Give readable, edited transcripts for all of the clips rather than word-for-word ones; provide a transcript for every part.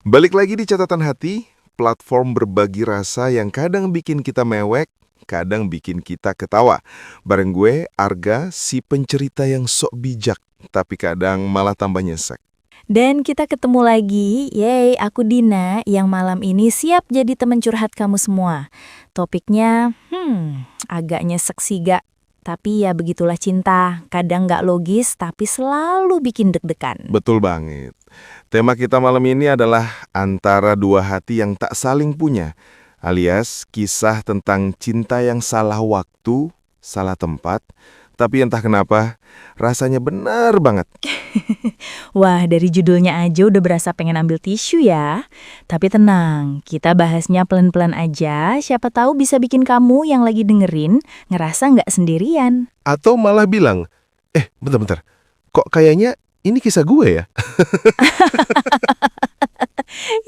Balik lagi di catatan hati, platform berbagi rasa yang kadang bikin kita mewek, kadang bikin kita ketawa. Bareng gue, Arga, si pencerita yang sok bijak, tapi kadang malah tambah nyesek. Dan kita ketemu lagi, yeay, aku Dina yang malam ini siap jadi teman curhat kamu semua. Topiknya, agak nyesek sih gak. Tapi ya begitulah cinta, kadang gak logis tapi selalu bikin deg-degan. Betul banget. Tema kita malam ini adalah antara dua hati yang tak saling punya, alias kisah tentang cinta yang salah waktu, salah tempat, tapi entah kenapa rasanya benar banget. Wah, dari judulnya aja udah berasa pengen ambil tisu ya. Tapi tenang, kita bahasnya pelan-pelan aja, siapa tahu bisa bikin kamu yang lagi dengerin ngerasa nggak sendirian. Atau malah bilang, bentar-bentar, kok kayaknya ini kisah gue ya?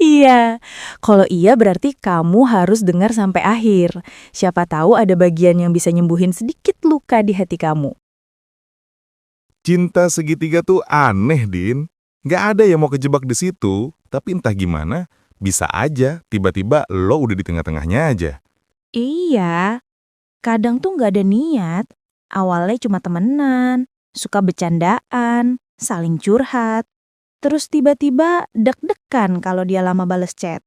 Iya, kalau iya berarti kamu harus dengar sampai akhir. Siapa tahu ada bagian yang bisa nyembuhin sedikit luka di hati kamu. Cinta segitiga tuh aneh, Din. Nggak ada yang mau kejebak di situ, tapi entah gimana, bisa aja tiba-tiba lo udah di tengah-tengahnya aja. Iya, kadang tuh nggak ada niat. Awalnya cuma temenan, suka bercandaan, saling curhat. Terus tiba-tiba deg-degan kalau dia lama bales chat.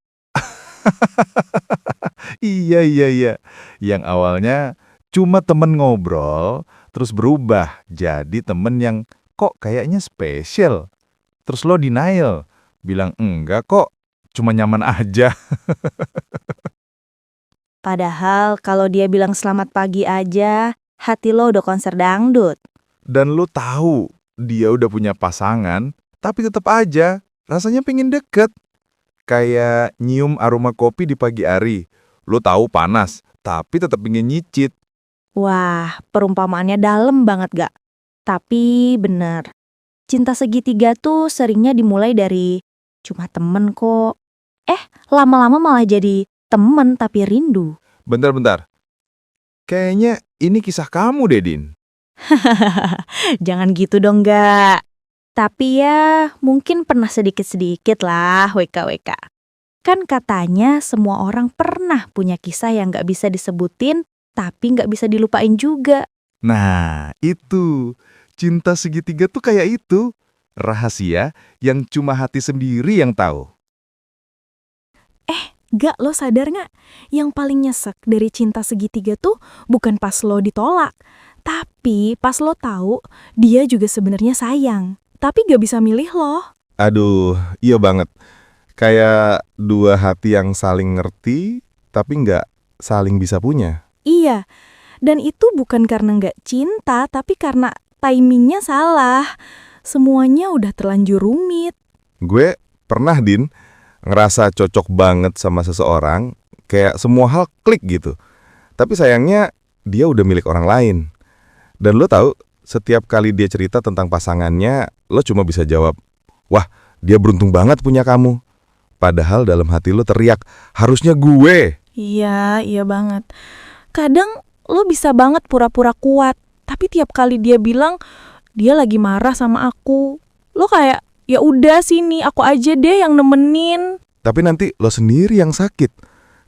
Iya. Yang awalnya cuma temen ngobrol, terus berubah jadi temen yang kok kayaknya spesial. Terus lo denial, bilang enggak kok, cuma nyaman aja. Padahal kalau dia bilang selamat pagi aja, hati lo udah konser dangdut. Dan lo tahu dia udah punya pasangan, tapi tetap aja rasanya pengen deket. Kayak nyium aroma kopi di pagi hari. Lo tahu panas, tapi tetap pengen nyicit. Wah, perumpamaannya dalam banget gak? Tapi bener, cinta segitiga tuh seringnya dimulai dari cuma temen kok. Lama-lama malah jadi temen tapi rindu. Bentar. Kayaknya ini kisah kamu deh, Din. Jangan gitu dong gak. Tapi ya mungkin pernah sedikit-sedikit lah WKWK. Kan katanya semua orang pernah punya kisah yang gak bisa disebutin tapi gak bisa dilupain juga. Nah, itu. Cinta segitiga tuh kayak itu. Rahasia yang cuma hati sendiri yang tahu. Gak, lo sadar gak? Yang paling nyesek dari cinta segitiga tuh bukan pas lo ditolak. Tapi pas lo tahu dia juga sebenarnya sayang. Tapi gak bisa milih lo. Aduh, iya banget. Kayak dua hati yang saling ngerti, tapi nggak saling bisa punya. Iya, dan itu bukan karena gak cinta, tapi karena timingnya salah. Semuanya udah terlanjur rumit. Gue pernah, Din, ngerasa cocok banget sama seseorang, kayak semua hal klik gitu. Tapi sayangnya dia udah milik orang lain. Dan lo tahu, setiap kali dia cerita tentang pasangannya, lo cuma bisa jawab, wah, dia beruntung banget punya kamu. Padahal dalam hati lo teriak, harusnya gue. Iya banget. Kadang lo bisa banget pura-pura kuat, tapi tiap kali dia bilang dia lagi marah sama aku, lo kayak ya udah sini aku aja deh yang nemenin. Tapi nanti lo sendiri yang sakit.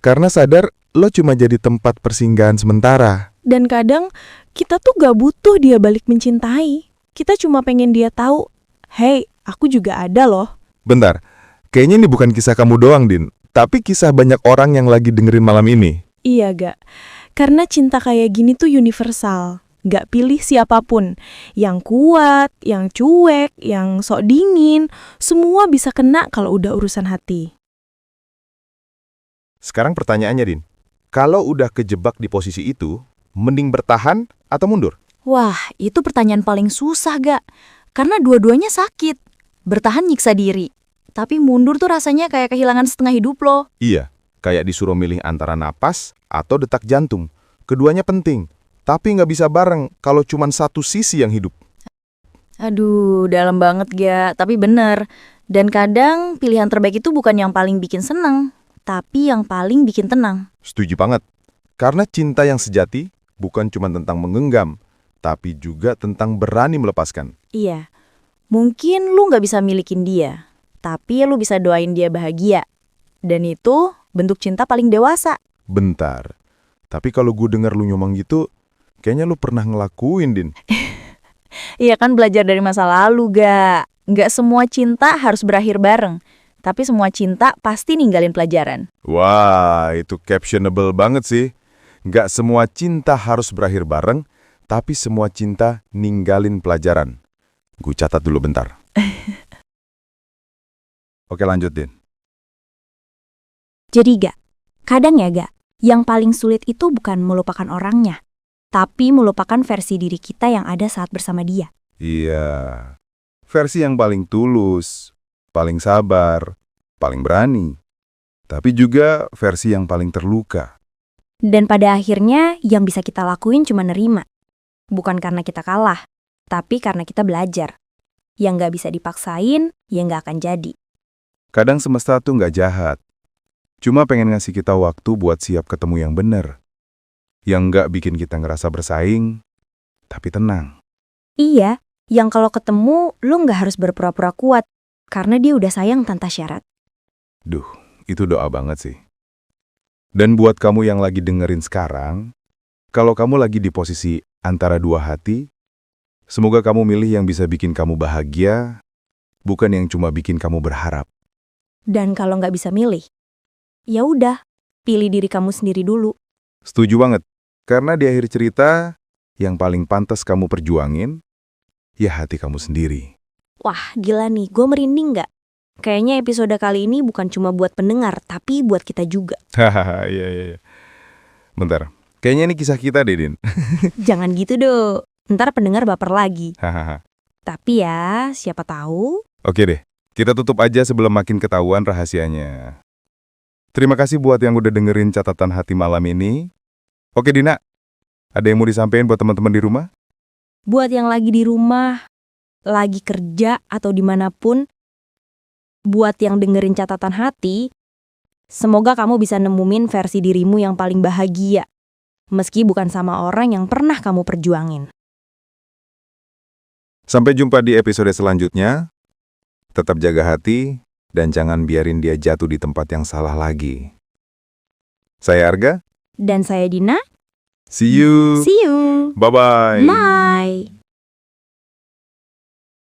Karena sadar lo cuma jadi tempat persinggahan sementara. Dan kadang kita tuh gak butuh dia balik mencintai. Kita cuma pengen dia tahu, hey, aku juga ada loh. Bentar, kayaknya ini bukan kisah kamu doang, Din. Tapi kisah banyak orang yang lagi dengerin malam ini. Iya gak? Karena cinta kayak gini tuh universal. Gak pilih siapapun. Yang kuat, yang cuek, yang sok dingin. Semua bisa kena kalau udah urusan hati. Sekarang pertanyaannya, Din. Kalau udah kejebak di posisi itu, mending bertahan atau mundur? Wah, itu pertanyaan paling susah gak? Karena dua-duanya sakit. Bertahan nyiksa diri. Tapi mundur tuh rasanya kayak kehilangan setengah hidup loh. Iya, kayak disuruh milih antara napas atau detak jantung. Keduanya penting, tapi nggak bisa bareng kalau cuma satu sisi yang hidup. Aduh, dalam banget gak? Tapi bener. Dan kadang pilihan terbaik itu bukan yang paling bikin seneng, tapi yang paling bikin tenang. Setuju banget. Karena cinta yang sejati bukan cuma tentang menggenggam, tapi juga tentang berani melepaskan. Iya, mungkin lu gak bisa milikin dia, tapi lu bisa doain dia bahagia. Dan itu bentuk cinta paling dewasa. Bentar. Tapi kalau gue denger lu nyomong gitu, kayaknya lu pernah ngelakuin, Din. Iya kan, belajar dari masa lalu, Ga. Nggak semua cinta harus berakhir bareng. Tapi semua cinta pasti ninggalin pelajaran. Wah, itu captionable banget sih. Nggak semua cinta harus berakhir bareng, tapi semua cinta ninggalin pelajaran. Gue catat dulu bentar. Oke, lanjut, Din. Jadi, Ga, kadang ya, Ga, yang paling sulit itu bukan melupakan orangnya, tapi melupakan versi diri kita yang ada saat bersama dia. Iya, versi yang paling tulus, paling sabar, paling berani. Tapi juga versi yang paling terluka. Dan pada akhirnya yang bisa kita lakuin cuma nerima. Bukan karena kita kalah, tapi karena kita belajar. Yang nggak bisa dipaksain, ya nggak akan jadi. Kadang semesta tuh nggak jahat. Cuma pengen ngasih kita waktu buat siap ketemu yang bener. Yang nggak bikin kita ngerasa bersaing, tapi tenang. Iya, yang kalau ketemu, lu nggak harus berpura-pura kuat. Karena dia udah sayang tanpa syarat. Duh, itu doa banget sih. Dan buat kamu yang lagi dengerin sekarang, kalau kamu lagi di posisi antara dua hati, semoga kamu milih yang bisa bikin kamu bahagia, bukan yang cuma bikin kamu berharap. Dan kalau nggak bisa milih, ya udah, pilih diri kamu sendiri dulu. Setuju banget, karena di akhir cerita, yang paling pantas kamu perjuangin, ya hati kamu sendiri. Wah, gila nih, gue merinding nggak? Kayaknya episode kali ini bukan cuma buat pendengar, tapi buat kita juga. Hahaha, iya. Bentar, kayaknya ini kisah kita deh, Din. Jangan gitu dong, ntar pendengar baper lagi. Hahaha. Tapi ya, siapa tahu. Oke deh, kita tutup aja sebelum makin ketahuan rahasianya. Terima kasih buat yang udah dengerin catatan hati malam ini. Oke Dina, ada yang mau disampaikan buat teman-teman di rumah? Buat yang lagi di rumah, lagi kerja atau dimanapun, buat yang dengerin catatan hati, semoga kamu bisa nemuin versi dirimu yang paling bahagia, meski bukan sama orang yang pernah kamu perjuangin. Sampai jumpa di episode selanjutnya. Tetap jaga hati, dan jangan biarin dia jatuh di tempat yang salah lagi. Saya Arga. Dan saya Dina. See you. See you. Bye-bye. Bye.